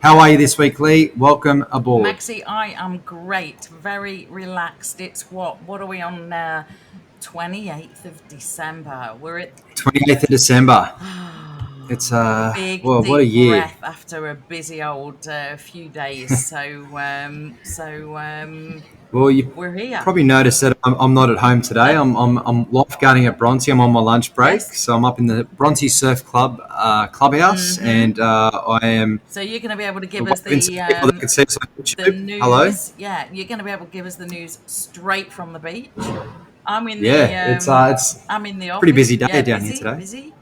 How are you this week, Leigh? Welcome aboard. Maxi, I am great, very relaxed. It's what are we on now? 28th of December. We're at 28th of December. It's, big well, what a deep year. breath after a busy old few days. So Well, you we're here. probably noticed that I'm not at home today. I'm lifeguarding at Bronte. I'm on my lunch break. Yes. So I'm up in the Bronte Surf Club clubhouse, Mm-hmm. and I am So you're going to be able to give us waving to people that can see us on the YouTube. Hello. news. Yeah, you're going to be able to give us the news straight from the beach. I'm in the Yeah, it's I'm in the pretty office. busy day Yeah, down here busy, today. busy.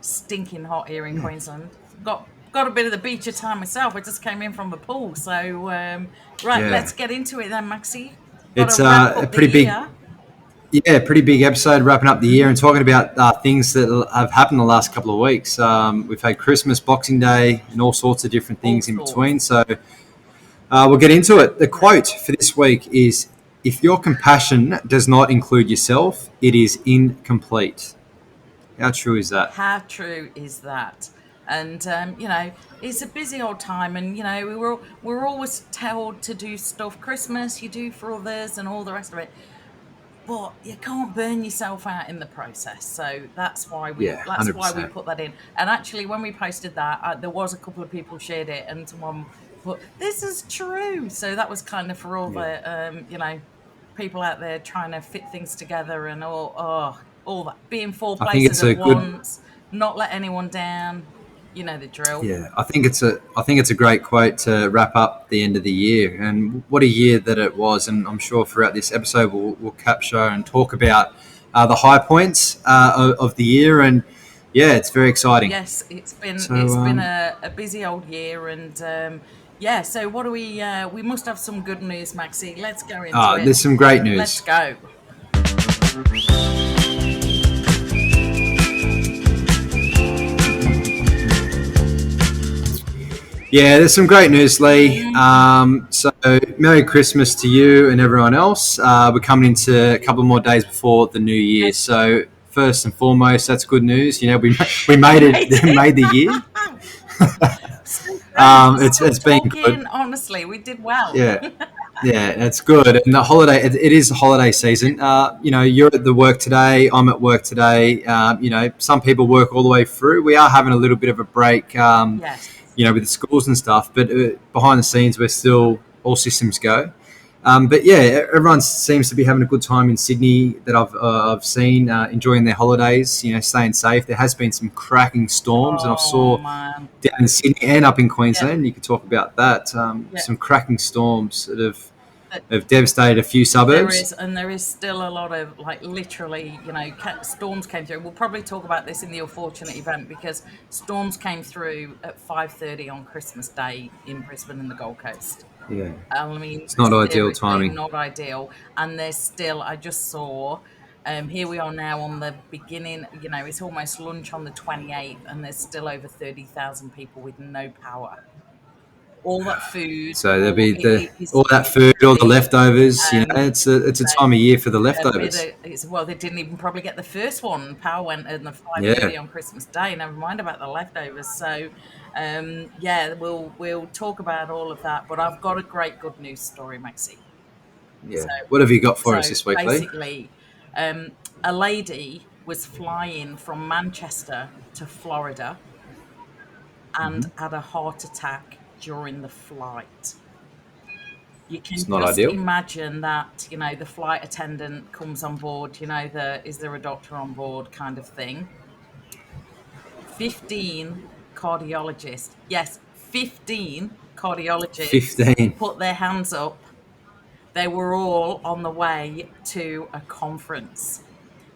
Stinking hot here in Queensland. Got a bit of the beach time myself. I just came in from the pool. So right, Yeah, let's get into it then, Maxi. Got to it's wrap a up the pretty big. year. Yeah, pretty big episode wrapping up the year and Mm-hmm. talking about things that have happened the last couple of weeks. We've had Christmas, Boxing Day, and all sorts of different All things in between. sorts. So we'll get into it. The Great. quote for this week is: "If your compassion does not include yourself, it is incomplete." How true is that? How true is that? And it's a busy old time, and we're always told to do stuff. Christmas, you do for others, and all the rest of it. But you can't burn yourself out in the process. So Yeah, that's why we 100%. put that in. And actually, when we posted that, there was a couple of people shared it, and someone put, "This is true." So that was kind of for all Yeah, the people out there trying to fit things together and all that. Be in four I think places it's at a good. once, not let anyone down. You know the drill. Yeah, I think it's a great quote to wrap up the end of the year, and what a year that it was. And I'm sure throughout this episode we'll capture and talk about the high points of the year, and yeah, it's very exciting. Yes, it's been So it's been a busy old year, and yeah. So what do we must have some good news, Maxi. Let's go into it. there's some great Let's news. go. Yeah, there's some great news, Leigh. Mm, So Merry Christmas to you and everyone else. We're coming into a couple more days before the new year, yes, so first and foremost, that's good news. You know, we we made made it, it. made the year. So great. We're It's still it's been good. talking. Honestly, we did well. Yeah, yeah, it's good. And the holiday, it is holiday season. You're at the work today. I'm at work today. Some people work all the way through. We are having a little bit of a break, Yes. with the schools and stuff. But behind the scenes, we're still all systems go. But yeah, everyone seems to be having a good time in Sydney that I've seen, enjoying their holidays. You know, staying safe. There has been some cracking storms, and I Oh saw man. down in Sydney and up in Yeah. Queensland. You could talk about that. Yeah. Some cracking storms that have But have devastated a few there suburbs. is, and there is still a lot of like literally, storms came through. We'll probably talk about this in the unfortunate event because storms came through at 5:30 on Christmas Day in Brisbane and the Gold Coast. Yeah, I mean, it's not ideal seriously, timing. not ideal. And there's still, I just saw, here we are now on the beginning, it's almost lunch on the 28th, and there's still over 30,000 people with no power. All that food, So there'll all be it is all that food, all the literally, leftovers. You know, um, it's a time of year for the a bit leftovers. of well, they didn't even probably get the first one. Power went in the 5:30 Yeah, on Christmas Day. Never mind about the leftovers. So, yeah, we'll talk about all of that. But I've got a great good news story, Maxi. So, yeah. What have you got for us so this week, Lee? basically, a lady was flying from Manchester to Florida and Hmm. had a heart attack during the flight. You It's can not just ideal. imagine that, the flight attendant comes on board, is there a doctor on board kind of thing. 15 cardiologists, yes, 15 cardiologists 15. put their hands up. They were all on the way to a conference.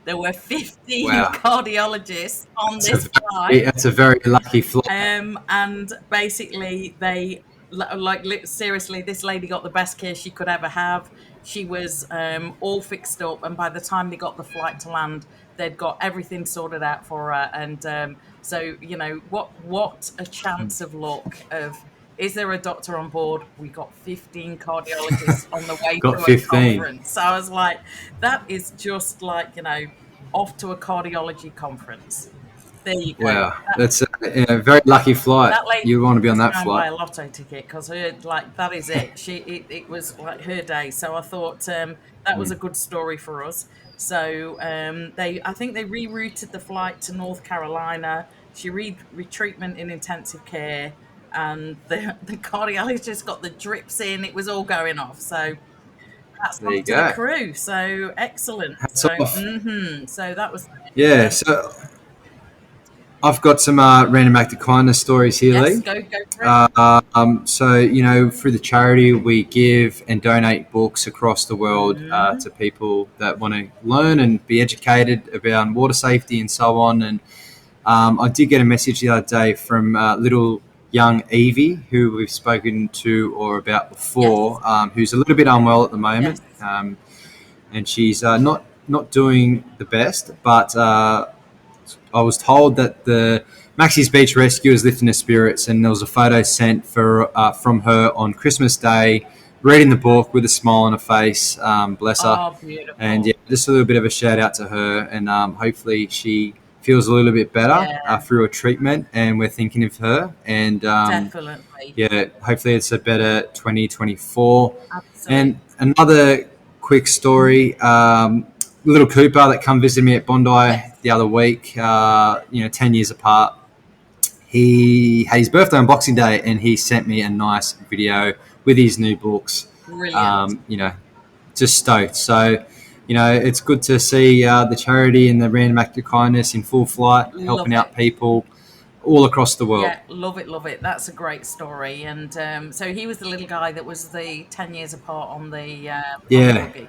There were 15 Wow, cardiologists on it's a this flight. that's a very lucky flight. And basically, seriously, this lady got the best care she could ever have. She was all fixed up, and by the time they got the flight to land, they'd got everything sorted out for her. And so, what a chance of luck of. Is there a doctor on board? We got 15 cardiologists on the way Got to a 15. conference. So I was like, that is just like, off to a cardiology conference. There you go. Yeah, that's a very lucky flight. That lady You want to be on must that try and flight. buy a lotto ticket because her like that is it. It was like her day. So I thought that was a Mm. good story for us. So they I think they rerouted the flight to North Carolina. She retreatment in intensive care, and the cardiologist got the drips in. It was all going off. So that's There you off to the go. crew. So excellent. Hats So off. so that was Yeah, so I've got some random act of kindness stories here, yes. Lee. Go for it. So, through the charity, we give and donate books across the world Mm, to people that want to learn and be educated about water safety and so on. And I did get a message the other day from little young Evie, who we've spoken to or about yes. before, who's a little bit unwell at the moment. Yes. And she's not doing the best, but I was told that the Maxie's Beach Rescue is lifting her spirits, and there was a photo sent from her on Christmas Day, reading the book with a smile on her face. Bless her. Oh, And beautiful. yeah, just a little bit of a shout out to her, and hopefully she feels a little bit better Yeah, through her treatment. And we're thinking of her, and definitely. yeah, hopefully it's a better 2024. Absolutely. And another quick story. Little Cooper that come visit me at Bondi Yes. the other week, 10 years apart. He had his birthday on Boxing Day, and he sent me a nice video with his new books. Brilliant. Um, you know, just stoked. So, it's good to see the charity and the random act of kindness in full flight, Love helping it. out people all across the world. Yeah, love it, love it. That's a great story. And so he was the little guy that was the 10 years apart on the Yeah, buggy.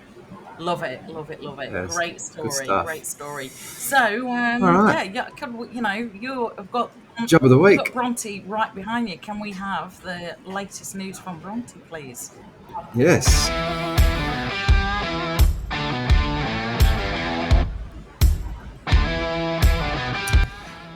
Love it, love it, love it. yes, Great good story, stuff. great story. So All right, yeah, you have got job of the you've got week. Bronte right behind you. Can we have the latest news from Bronte, please? Yes.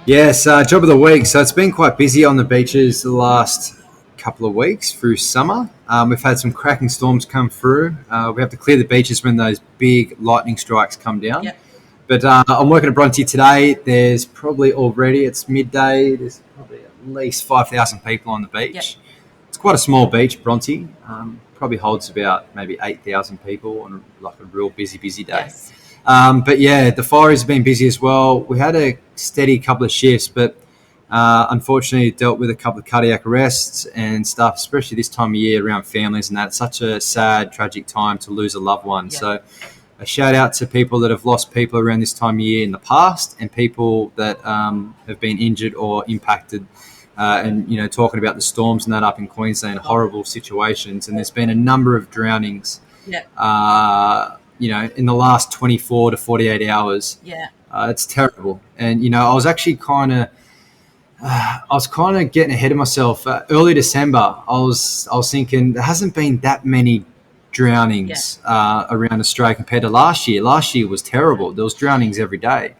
Yes, job of the week. So it's been quite busy on the beaches the last couple of weeks through summer. We've had some cracking storms come through. We have to clear the beaches when those big lightning strikes come down. Yep, But I'm working at Bronte today. There's probably already, it's midday, there's probably at least 5,000 people on the yep, beach. It's quite a small beach, Bronte. Probably holds about maybe 8,000 people on like a real busy day. yes. But yeah, the fires have been busy as well. We had a steady couple of shifts, but unfortunately dealt with a couple of cardiac arrests and stuff, especially this time of year around families and that. It's such a sad, tragic time to lose a loved one. Yeah. So a shout out to people that have lost people around this time of year in the past and people that have been injured or impacted. And talking about the storms and that up in Queensland, Oh, horrible situations, and there's been a number of drownings yeah, in the last 24 to 48 hours. yeah, It's terrible. And, I was kind of getting ahead of myself. Early December, I was thinking there hasn't been that many yeah, drownings around Australia compared to last year. Last year was terrible. There was drownings every day.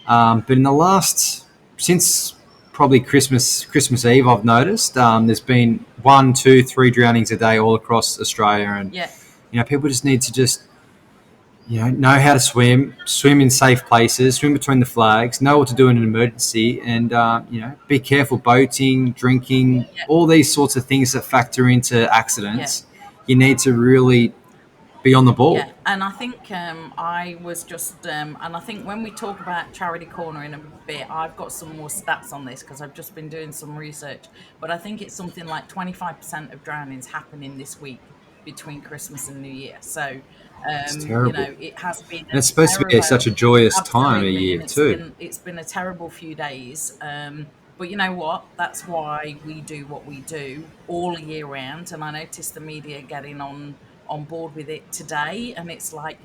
But in the last, since probably Christmas Eve, I've noticed there's been 1, 2, 3 drownings a day all across Australia. And, yeah, people just need to just know how to swim in safe places, swim between the flags, know what to do in an emergency, and be careful boating, drinking, yeah. all these sorts of things that factor into Yeah. accidents. You need to really be on the ball. Yeah, and I think I was just, and I think when we talk about Charity Corner in a bit, I've got some more stats on this because I've just been doing some research. But I think it's something like 25% of drownings happening this week between Christmas and New Year. So, It's terrible, it has been and a it's supposed to be terrible, such a joyous time of absolutely, year and too. it's been a terrible few days. But you know what? That's why we do what we do all year round. And I noticed the media getting on board with it today, and it's like,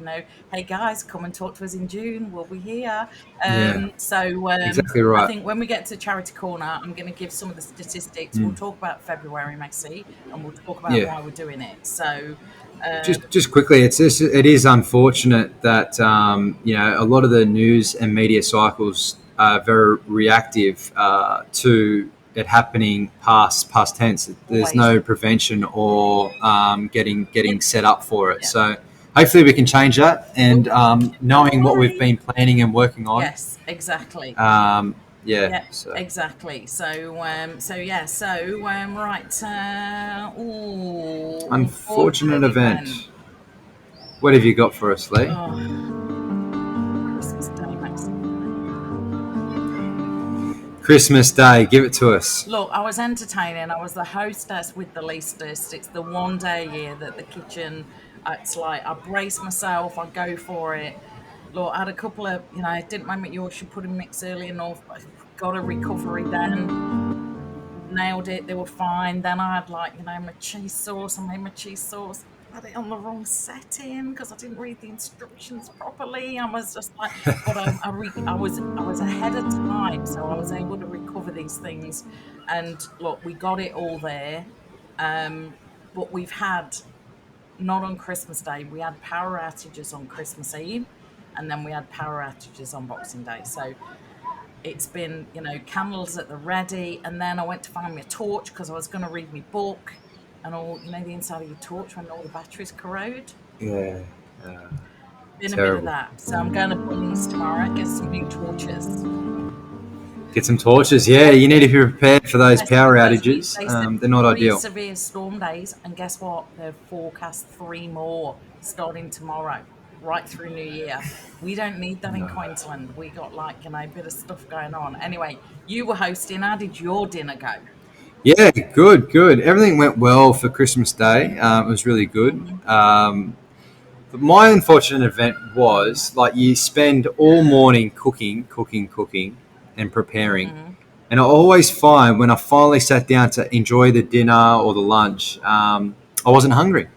hey guys, come and talk to us in June, we'll be here. Yeah, So exactly I right. think when we get to Charity Corner, I'm going to give some of the statistics. We'll Mm. talk about February, Maxi, and we'll talk about Yeah. why we're doing it. So Just quickly, it is unfortunate that a lot of the news and media cycles are very reactive to it happening past tense. There's always, no prevention or getting set up for it. yeah, So hopefully we can change that. we'll And be, don't knowing what we've worry. been planning and working on, Yes, exactly. Yeah. Yeah, So exactly. So yeah, right. unfortunate Unfortunate event. event. What have you got for us, Lee? Oh, Christmas Day, Maxie. Christmas Day. Give it to us. Look, I was entertaining. I was the hostess with the leastest. It's the one day a year that the kitchen, it's like I brace myself, I go for it. Look, I had a couple of, I didn't make my Yorkshire pudding mix early enough, but I got a recovery then. Nailed it. They were fine. Then I had like, my cheese sauce. I made my cheese sauce. Had it on the wrong setting because I didn't read the instructions properly. I was just like, but I was ahead of time, so I was able to recover these things. And look, we got it all there. But we've had not on Christmas Day. We had power outages on Christmas Eve, and then we had power outages on Boxing Day. So it's been, candles at the ready. And then I went to find me a torch because I was going to read my book and all, the inside of your torch when all the batteries corrode. Yeah. Been a bit of Terrible. that. So I'm going to Bunnings tomorrow, get some new torches. Get some torches. Yeah, you need to be prepared for those Yes, power because outages. they said They're not 3 ideal. severe storm days. And guess what? They've forecast 3 more starting tomorrow, right through New Year. We don't need that in Queensland. We got like, a bit of stuff going on. Anyway, you were hosting. How did your dinner go? Yeah, good, good. Everything went well for Christmas Day. It was really good. Hmm. But my unfortunate event was like you spend all morning cooking, cooking, cooking, and preparing. Hmm. And I always find when I finally sat down to enjoy the dinner or the lunch, I wasn't hungry.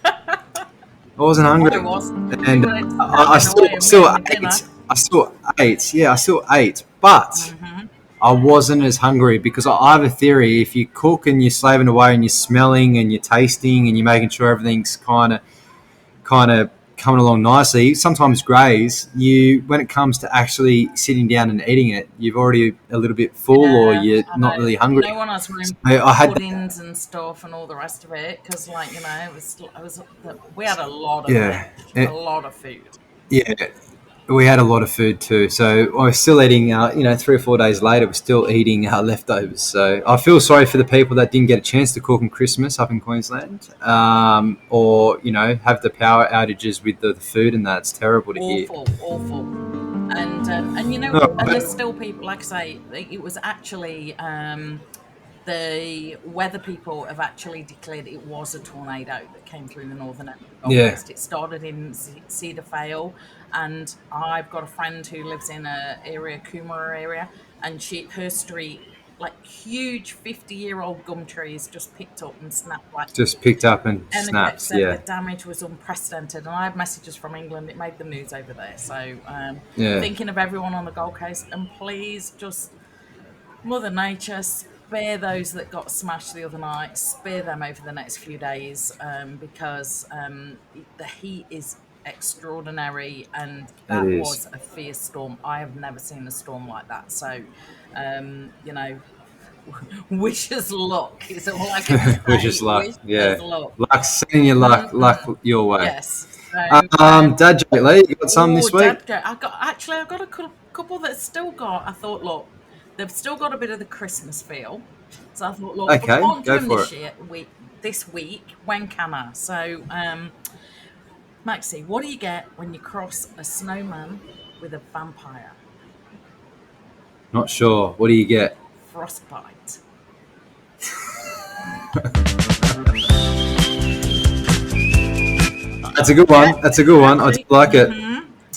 I wasn't I hungry, was. We and were I tapping away and we still had my dinner. ate. I still ate. Yeah, I still ate, but Hmm. I wasn't as hungry because I have a theory. If you cook and you're slaving away and you're smelling and you're tasting and you're making sure everything's kind of coming along nicely, sometimes grays, you when it comes to actually sitting down and eating it, you've already a little bit full or Yeah, you're I not know. really hungry. When I was So room I had that. puddings and stuff and all the rest of it, because we had a lot of veg, Yeah, a lot of food. yeah. We had a lot of food too, so I was still eating. 3 or 4 days later, we're still eating leftovers. So I feel sorry for the people that didn't get a chance to cook on Christmas up in Queensland, or have the power outages with the food, and that's terrible to hear. Awful, awful. And Oh, and there's still people, like I say, it was actually the weather people have actually declared it was a tornado that came through the northern end of the Gold yeah, Coast. It started in Cedar Vale, and I've got a friend who lives in Coomera area, and her street, like huge 50-year-old gum trees, just picked up and snapped like. just picked up and Enoch snaps. said the Yeah, damage was unprecedented, and I had messages from England. It made the news over there. So, yeah, thinking of everyone on the Gold Coast, and please just Mother Nature, spare those that got smashed the other night, spare them over the next few days, because the heat is extraordinary, and it that is. was a fierce storm. I have never seen a storm like that. So, you know, wish us luck. Is all I can Wish us say. luck. Wish us Yeah, luck. luck, sending your luck Mhm. your way. Yes. So, Dad joke, Lee, you got some oh, this week? Dad, I got a couple that still got. I thought, look, they've still got a bit of the Christmas feel. So I thought, look, if I Okay, can't do go them for it. this week, when can I? So, Maxie, what do you get when you cross a snowman with a vampire? Not sure. What do you get? Frostbite. That's a good Yeah, one. That's a good one. I do exactly. like it.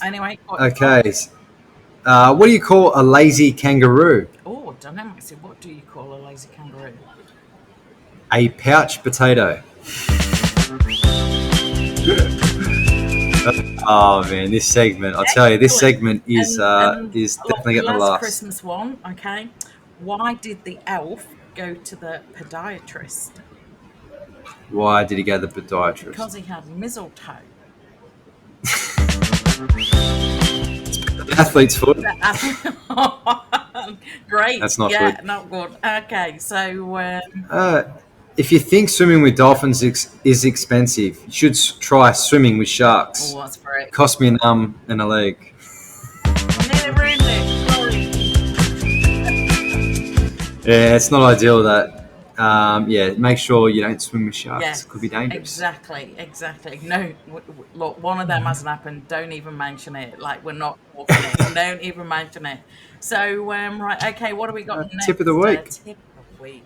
Anyway, what you got? Okay. What do you call a lazy kangaroo? Oh, don't know, Maxie. What do you call a lazy kangaroo? A pouch potato. Oh man, this segment. I'll tell you, this Excellent. segment is And is look, definitely the getting the last laughs. Christmas one, okay. Why did the elf go to the podiatrist? Why did he go to the podiatrist? Because he had mistletoe. Athlete's foot. Great. That's not Yeah, good. not good. Okay, so Uh, if you think swimming with dolphins is expensive, you should try swimming with sharks. oh, that's very. Cost me an arm and a leg. I nearly ruined it. Sorry. Yeah, it's not ideal that. Yeah, make sure you don't swim with sharks. It could be Yes, dangerous. exactly, exactly. No, look, one of them hasn't happened. Don't even mention it. Like, we're not talking it. Don't even mention it. So, right, okay, what do we got Tip of the next? week. Tip of the week.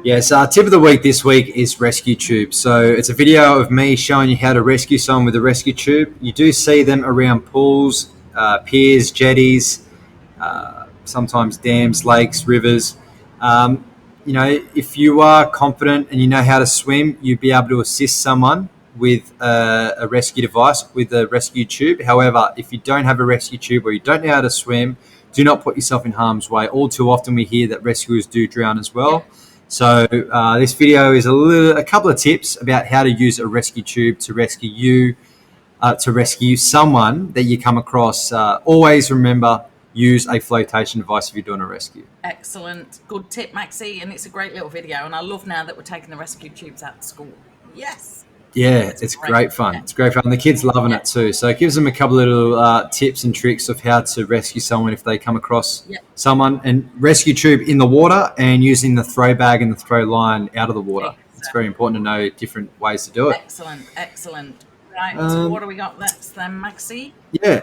Yes, tip of the week this week is rescue tube. So it's a video of me showing you how to rescue someone with a rescue tube. You do see them around pools, piers, jetties, sometimes dams, lakes, rivers. Um, if you are confident and you know how to swim, you'd be able to assist someone with a rescue device with a rescue tube. However, if you don't have a rescue tube or you don't know how to swim, do not put yourself in harm's way. All too often we hear that rescuers do drown as Yeah, well. So this video is a couple of tips about how to use a rescue tube to rescue you, to rescue someone that you come across. Always remember, use a flotation device if you're doing a rescue. excellent. Good tip, Maxie. And it's a great little video. And I love now that we're taking the rescue tubes out to school. Yes. Yeah, It's it's great. great fun. Yeah. It's great fun. The kids loving Yeah. it too. So it gives them a couple of little tips and tricks of how to rescue someone if they come across Yeah. someone, and rescue tube in the water and using the throw bag and the throw line out of the water. It's very important to know different ways to do it. Excellent. Excellent. Right. What Um, do we got next then, Maxie? yeah.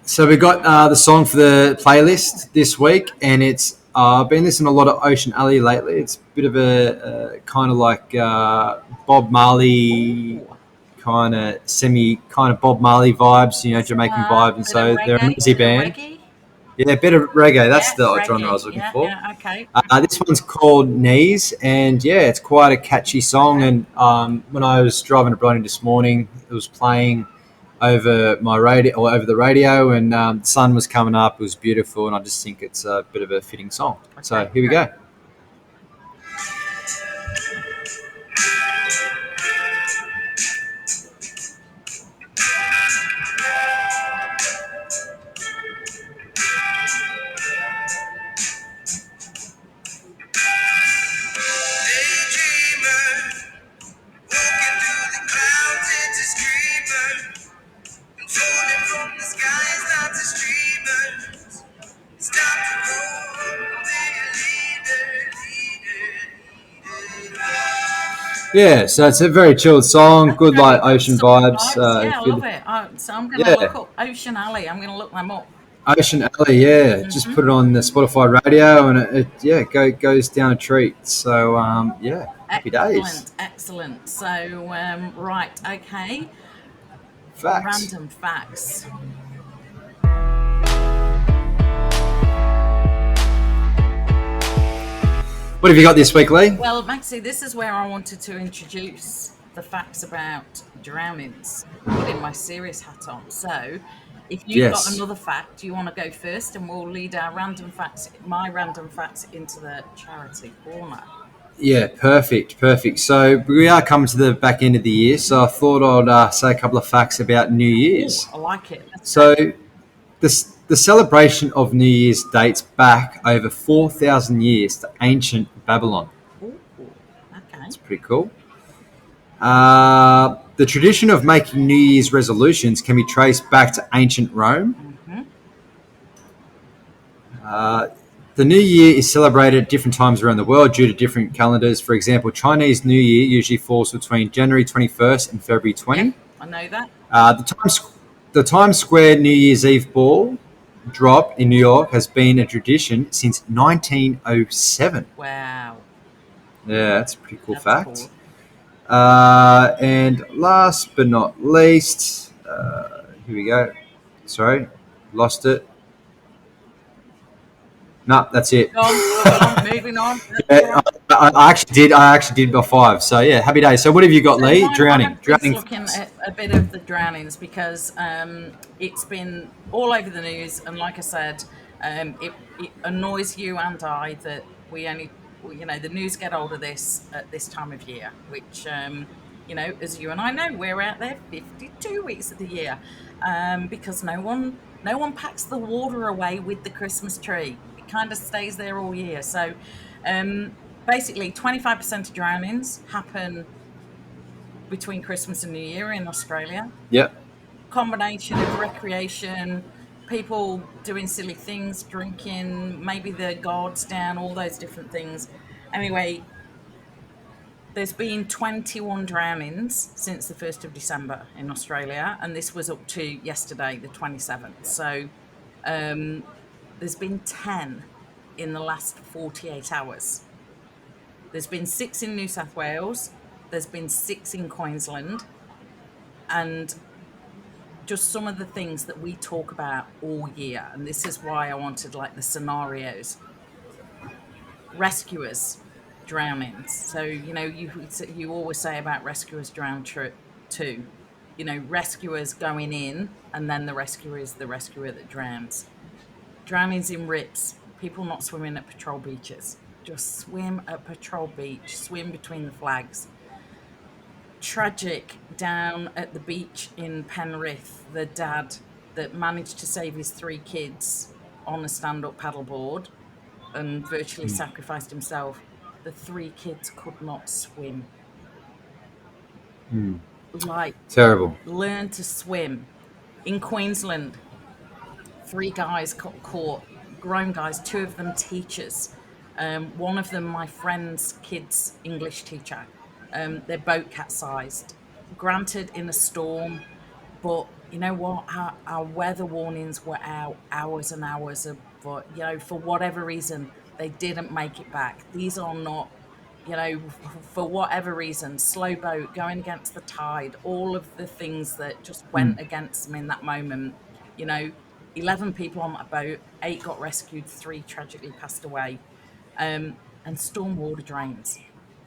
So we got the song for the playlist this week, and it's I've been listening to a lot of Ocean Alley lately. It's a bit of a kind of like Bob Marley, Ooh. kind of Bob Marley vibes, Jamaican vibes, and Bit of so they're a reggae. Aussie Bit of band. reggae. Yeah, a bit of reggae. That's Yeah, the genre I reggae. was looking Yeah, for. yeah, okay. This one's called Knees, and yeah, it's quite a catchy song. Okay. And when I was driving to Brighton this morning, it was playing over my radio or over the radio, and the sun was coming up. It was beautiful, and I just think it's a bit of a fitting song. So Okay, here we great. go. Yeah, so it's a very chilled song, That's good like great. ocean Summer vibes. vibes. Yeah, I If love you, it. So I'm going to look yeah, up Ocean Alley. I'm going to look them up. Ocean Alley, yeah, just Hmm. put it on the Spotify radio, and yeah, goes down a treat. So yeah, happy days. Excellent, excellent. So, right, okay. Facts. Random facts. What have you got this week, Leigh? Well, Maxie, this is where I wanted to introduce the facts about drownings, putting my serious hat on. So, if you've got Yes. another fact, you want to go first, and we'll lead our random facts, my random facts, into the charity corner. Yeah, perfect, perfect. So we are coming to the back end of the year, so I thought I'd say a couple of facts about New Oh, Year's. I like it. Let's go. So the celebration of New Year's dates back over 4,000 years to ancient Babylon. Ooh, okay. It's pretty cool. The tradition of making New Year's resolutions can be traced back to ancient Rome. Hmm. The New Year is celebrated at different times around the world due to different calendars. For example, Chinese New Year usually falls between January 21st and February Yeah, 20. I know that. The Times Square New Year's Eve ball drop in New York has been a tradition since 1907. Wow, Yeah, that's a pretty cool that's fact. cool. And last but not least, here we go. Sorry, lost it. No, that's it. Moving on. That's all Yeah, right. I actually did. I actually did by 5. So yeah, happy days. So what have you got, So Leigh? Drowning. mine is Drowning. looking at a bit of the drownings because it's been all over the news, and like I said, it annoys you and I that we only, the news get hold of this at this time of year, which as you and I know, we're out there 52 weeks of the year, because no one packs the water away with the Christmas tree. It kind of stays there all year. So basically 25% of drownings happen between Christmas and New Year in Australia. Yep. combination of recreation, people doing silly things, drinking, maybe the guards down, all those different things. Anyway, there's been 21 drownings since the 1st of December in Australia, and this was up to yesterday, the 27th. So there's been 10 in the last 48 hours. There's been 6 in New South Wales, there's been 6 in Queensland, and just some of the things that we talk about all year. And this is why I wanted like the scenarios. Rescuers, drownings. So, you always say about rescuers drown too. Rescuers going in, and then the rescuer is the rescuer that drowns. Drownings in rips, people not swimming at patrol beaches. Just swim at patrol beach, swim between the flags. Tragic down at the beach in Penrith, the dad that managed to save his 3 kids on a stand-up paddleboard and virtually sacrificed himself. The 3 kids could not swim. Like, Terrible. learn to swim. In Queensland, 3 guys got caught, grown guys, 2 of them teachers. One of them, my friend's kid's English teacher. Their boat capsized. Granted, in a storm, but you know what? Our weather warnings were out hours and hours of, but for whatever reason, they didn't make it back. These are not, for whatever reason, slow boat, going against the tide, all of the things that just went against them in that moment. 11 people on that boat, 8 got rescued, 3 tragically passed away. And storm water drains.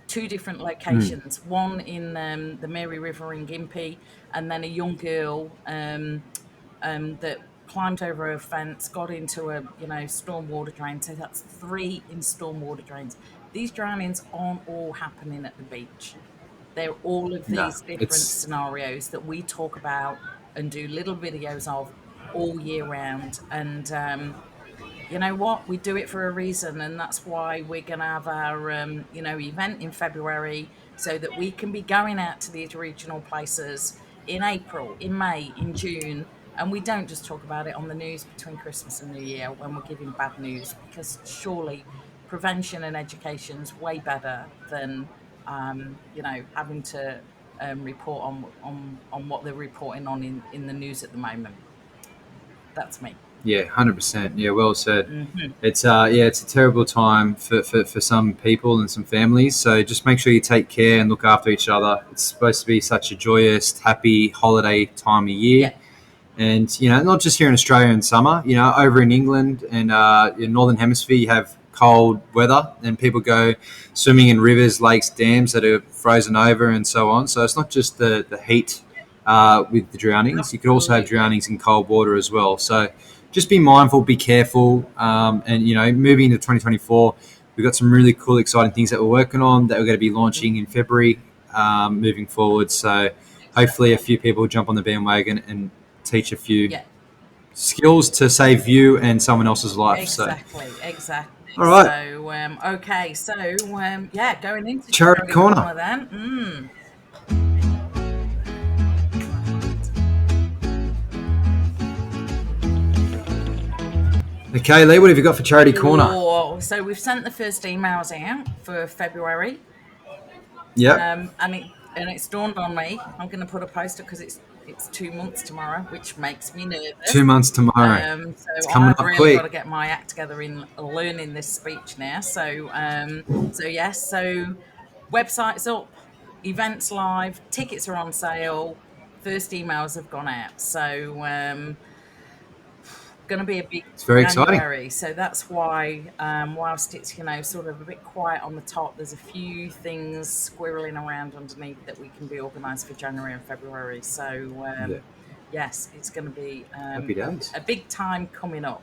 2 different locations, one in the Mary River in Gympie, and then a young girl that climbed over a fence, got into a storm water drain. So that's 3 in storm water drains. These drownings aren't all happening at the beach. They're all of these different scenarios that we talk about and do little videos of all year round. And you know what? We do it for a reason, and that's why we're going to have our, event in February, so that we can be going out to these regional places in April, in May, in June, and we don't just talk about it on the news between Christmas and New Year when we're giving bad news, because surely prevention and education is way better than, having to report on what they're reporting on in the news at the moment. That's me. Yeah, 100%. Yeah, well said. It's it's a terrible time for some people and some families. So just make sure you take care and look after each other. It's supposed to be such a joyous, happy holiday time of year. Yeah. And, not just here in Australia in summer, over in England and in Northern Hemisphere, you have cold weather and people go swimming in rivers, lakes, dams that are frozen over and so on. So it's not just the heat with the drownings. You could also have drownings in cold water as well. So just be mindful, be careful, and moving into 2024, we've got some really cool, exciting things that we're working on that we're going to be launching in February, moving forward. So hopefully a few people jump on the bandwagon and teach a few skills to save you and someone else's life. Exactly. All right. So going into Charity Corner then. Okay, Leigh, what have you got for Charity Corner? So we've sent the first emails out for February. Yeah. And it's dawned on me. I'm going to put a poster because it's 2 months tomorrow, which makes me nervous. 2 months tomorrow. So it's coming up I've really quick. got to get my act together in learning this speech now. So website's up, events live, tickets are on sale, first emails have gone out. So going to be a big it's very January. exciting. So that's why whilst it's sort of a bit quiet on the top, there's a few things squirreling around underneath that we can be organised for January and February. So yes, it's going to be Happy days. A big time coming up.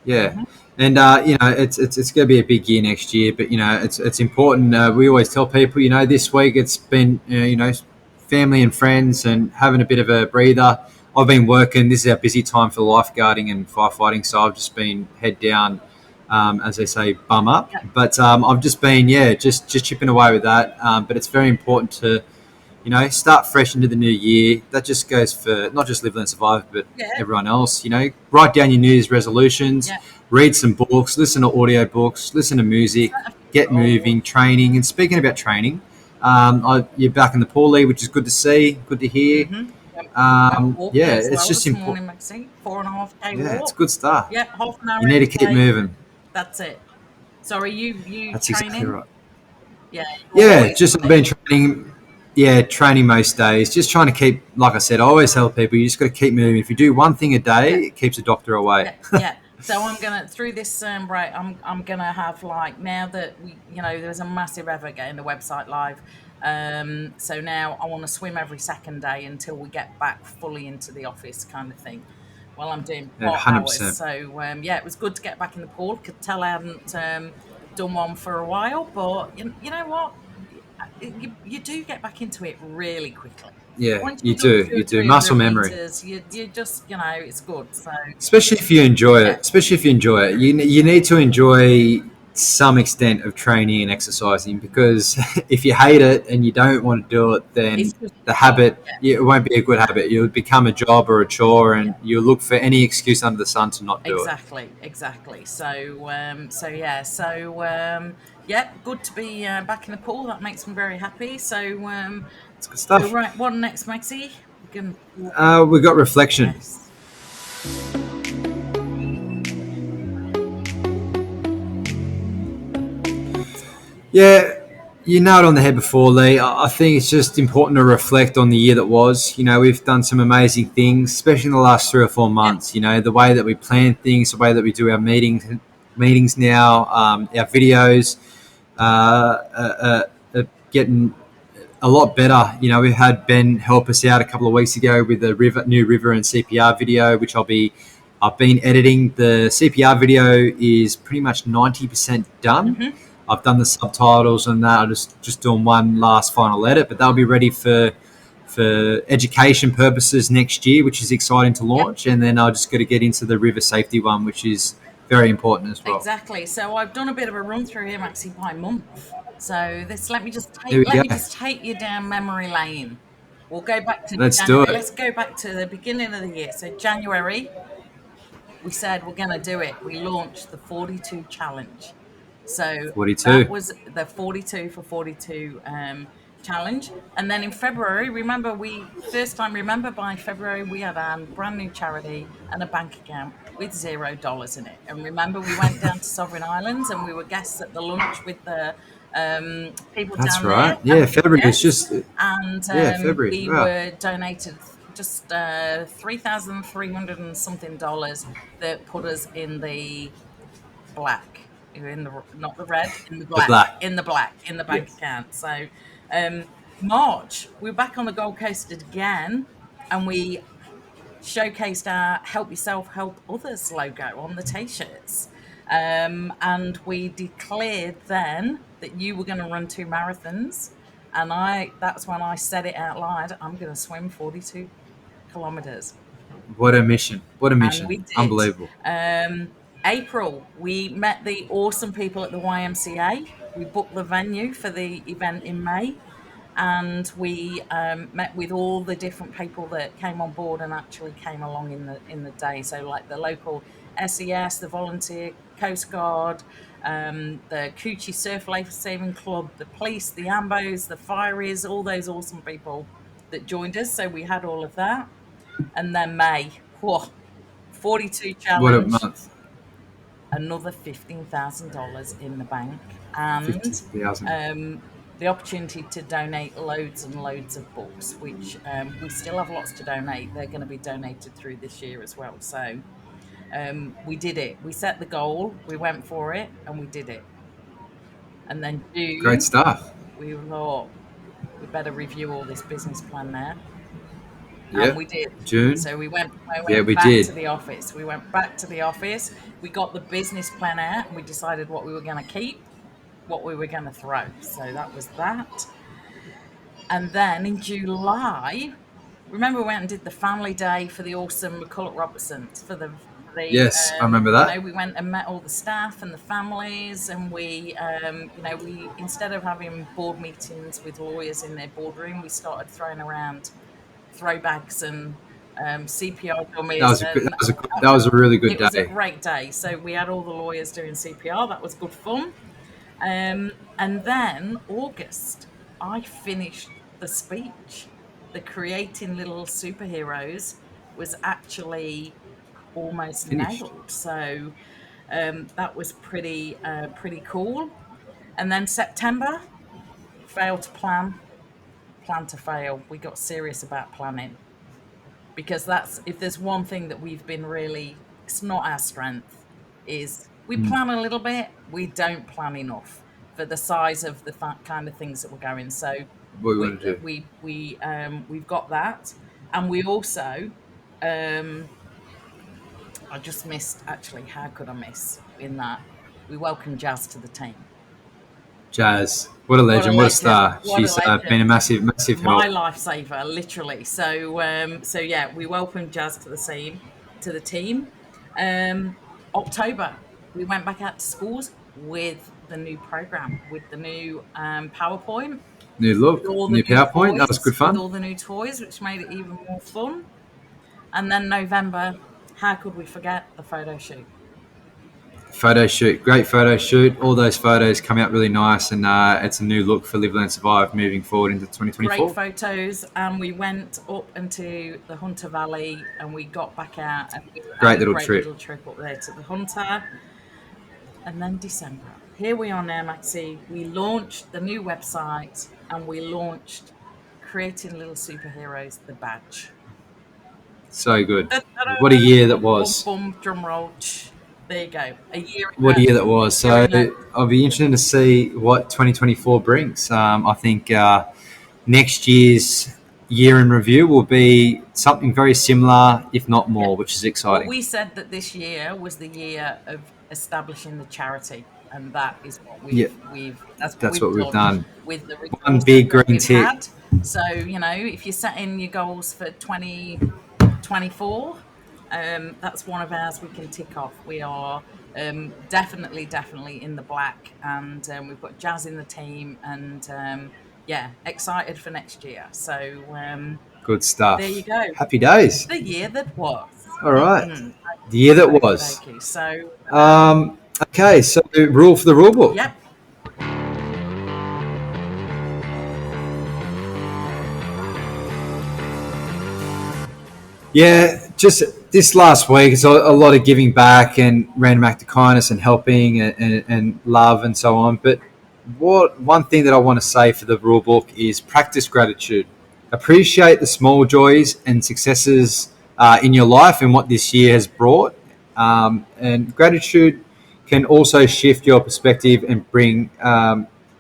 Yeah, and it's going to be a big year next year, but it's important. We always tell people, this week it's been family and friends and having a bit of a breather. I've been working. This is our busy time for lifeguarding and firefighting, so I've just been head down, as they say, bum up. But I've just been, just chipping away with that. But it's very important to Start fresh into the new year. That just goes for not just Live, Learn, Survive, but Yeah, everyone else. Write down your New Year's resolutions, yeah. read some books, listen to audio books, listen to music, Set a few get goals. moving, training. And speaking about training, you're back in the pool league, which is good to see, good to hear. Went walking Yeah, as it's well just this important. morning, Maxie. 4.5K Yeah, it's walk. good stuff. Yeah, half an hour You need to every keep day. moving. That's it. Sorry, you That's exactly training? right. Yeah, you're Yeah, always just I've running. been training. Yeah, training most days. Just trying to keep, like I said, I always tell people you just got to keep moving. If you do one thing a day, Yeah, it keeps a doctor away. yeah, yeah. So I'm gonna through this break. I'm gonna have like now that there's a massive effort getting the website live. So now I want to swim every second day until we get back fully into the office, kind of thing. While I'm doing Yeah, part hundred hours. percent. So yeah, it was good to get back in the pool. Could tell I hadn't done one for a while, but you know what? You do get back into it really quickly. Yeah, Once you you've done do. two You or do. three Muscle hundred memory, meters, you just it's good. So especially if you enjoy yeah, it. Especially if you enjoy it, you need to enjoy some extent of training and exercising because if you hate it and you don't want to do it, then it's just the a job. habit it won't be a good habit. You'll become a job or a chore, Yeah, and you'll look for any excuse under the sun to not do it. exactly, exactly. Yeah, good to be back in the pool. That makes me very happy. It's good So stuff. right, what next, Maxie? We're gonna We got reflection. yes. Yeah, you nailed it on the head before, Lee. I think it's just important to reflect on the year that was. We've done some amazing things, especially in the last 3 or 4 months. The way that we plan things, the way that we do our meetings now, our videos, getting a lot better. We've had Ben help us out a couple of weeks ago with the new river and CPR video, which I've been editing. The CPR video is pretty much 90% done. Mm-hmm. I've done the subtitles and that. I'm just doing one last final edit, but they'll be ready for education purposes next year, which is exciting to Yep. launch. And then I just got to get into the river safety one, which is very important as well. Exactly. So I've done a bit of a run through here, Maxie, by month. So this There we let go. me just take you down memory lane. We'll go back to Let's do January. it. Let's go back to the beginning of the year. So January, we said we're going to do it. We launched the 42 challenge. So that 42. was the 42 for 42 challenge. And then in February, remember by February, we had a brand new charity and a bank account with $0 in it. And remember, we went down to Sovereign Islands and we were guests at the lunch with the people That's down there. right. Yeah, February is Yes. just And yeah, February. we Wow. were donated just 3,300 and something dollars that put us in the black. In the not the red, in the The black, black. in the bank Yes. account. So March, we're back on the Gold Coast again, and we showcased our "Help Yourself, Help Others" logo on the t-shirts. And we declared then that you were going to run 2 marathons, and that's when I said it out loud. I'm going to swim 42 kilometers. What a mission. What a And mission. we did. Unbelievable. April, we met the awesome people at the YMCA. We booked the venue for the event in May, and we met with all the different people that came on board and actually came along in the day. So, like the local SES, the Volunteer Coast Guard, the Coochie Surf Life Saving Club, the police, the Ambos, the Fireys, all those awesome people that joined us. So we had all of that, and then May, whoa, 42 What a challenge, month. another $15,000 in the bank, and 50,000. the opportunity to donate loads and loads of books, which we still have lots to donate. They're going to be donated through this year as well. So we did it. We set the goal, we went for it, and we did it. And then Great June, stuff. we thought we better review all this business plan now. And Yep. we did. June. So I Yeah, went we back did. to the office. We went back to the office. We got the business plan out and we decided what we were going to keep, what we were going to throw. So that was that. And then in July, remember we went and did the family day for the awesome McCulloch Robertsons for the the, Yes, I remember you that. know, we went and met all the staff and the families, and we, you know, we, instead of having board meetings with lawyers in their boardroom, we started throwing around throwbacks and CPR That dummies, was a good. and That was a really good it was a day. great day. So we had all the lawyers doing CPR. That was good fun. And then August, I finished the speech. The creating little superheroes was actually almost Finished. nailed. So that was pretty cool. And then September, fail to plan to fail. We got serious about planning, because that's, if there's one thing that we've been really, it's not our strength, is we Mm. plan a little bit, we don't plan enough for the size of the kind of things that we're going. So What we want to do. we've got that, and we also, um I just missed, actually, how could I miss in that, we welcomed Jazz to the team. Jazz, what a What a legend, what a legend! star. What a She's been a legend! massive, massive My help. lifesaver, literally. So yeah, we welcomed Jazz to the team. To the team. October, we went back out to schools with the new program, with the new PowerPoint, New with look, all the new new PowerPoint. That was toys, good fun. which made it even more fun. And then November, how could we forget the photo shoot? Photo shoot, great photo shoot. All those photos come out really nice, and it's a new look for Live, Learn, Survive moving forward into Great 2024. photos, and we went up into the Hunter Valley, and we got back out, and we had Great a little great trip. little trip up there to the Hunter. And then December, here we are now, Maxie. We launched the new website, and we launched Creating Little Superheroes, the badge. So good. Da-da-da! What a year that Bum, bum, was. bum, drum roll. There you go. What a year that A was. year So in a I'll be interested to see what 2024 brings. I think next year's year in review will be something very similar, if not Yeah. more, which is Well, exciting. we said that this year was the year of establishing the charity, and that is what Yeah, we've that's what that's we've what we've done done. with the One resources big that green we've tick. had. So, you know, if you're setting your goals for 2024, that's one of ours we can tick off. We are definitely in the black, and we've got Jazz in the team, and yeah, excited for next year. So Good there you stuff. go. Happy days. The year that was. All right. Mm-mm. The year that Okie was. dokie. So, Okay, so rule for the rule book. yep. Yeah, just this last week, it's a lot of giving back and random act of kindness and helping and love and so on. But what one thing that I want to say for the rule book is practice gratitude. Appreciate the small joys and successes in your life and what this year has brought. And gratitude can also shift your perspective and bring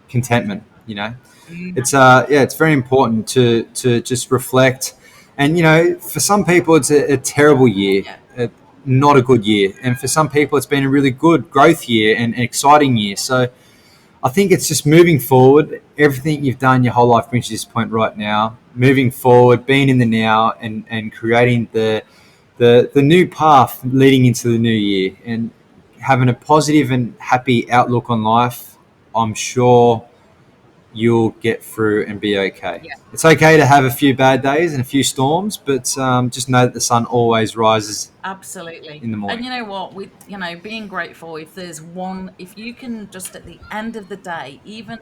contentment. You know, Mm, it's very important to just reflect. And for some people it's a terrible year, yeah. not a good year, and for some people it's been a really good growth year and an exciting year. So I think it's just moving forward. Everything you've done your whole life brings you to this point right now. Moving forward, being in the now, and creating the new path leading into the new year, and having a positive and happy outlook on life. I'm sure you'll get through and be okay. Yeah. It's okay to have a few bad days and a few storms, but just know that the sun always rises Absolutely. in the And morning. you know what? With, you know, being grateful, if there's one, if you can just at the end of the day, even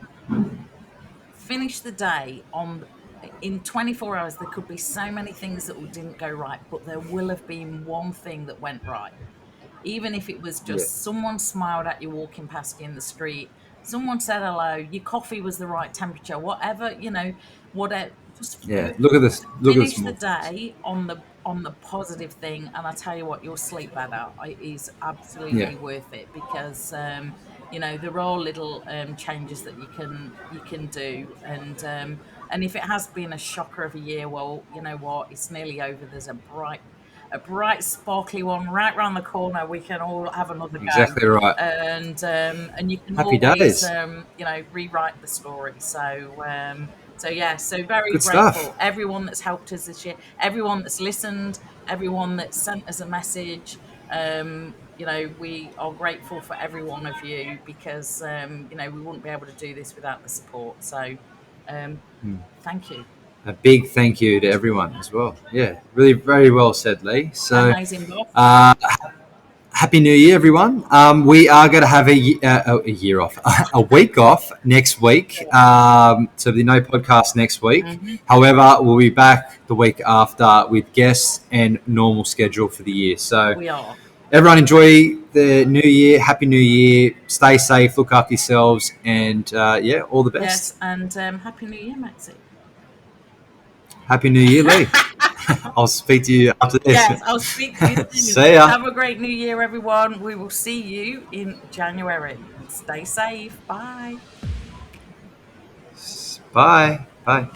finish the day on, in 24 hours, there could be so many things that didn't go right, but there will have been one thing that went right. Even if it was Yeah, just someone smiled at you walking past you in the street, someone said hello, your coffee was the right temperature, whatever, you know, whatever. Just yeah. Look at this. Look at the finish the small things. day on the positive thing, and I tell you what, you'll sleep better. It is Yeah, absolutely worth it, because you know, there are little changes that you can do, and if it has been a shocker of a year, well, you know what, it's nearly over. There's a bright, sparkly one right round the corner. We can all have another go, exactly right. and you can Happy always, days. you know, rewrite the story. So yeah, so very Good stuff. grateful. Everyone that's helped us this year, everyone that's listened, everyone that sent us a message. We are grateful for every one of you because, we wouldn't be able to do this without the support. So, thank you. A big thank you to everyone as well. Yeah, really, very well said, Leigh. So, Amazing, boss. Happy New Year, everyone. We are going to have a year off, a week off next week. So there'll be no podcast next week. Mm-hmm. However, we'll be back the week after with guests and normal schedule for the year. So We are. everyone enjoy the new year. Happy New Year. Stay safe. Look after yourselves. And all the Yes, best. and Happy New Year, Maxie. Happy New Year, Leigh. I'll speak to you after this. Yes, I'll speak to you soon. See ya. Have a great New Year, everyone. We will see you in January. Stay safe. Bye. Bye. Bye.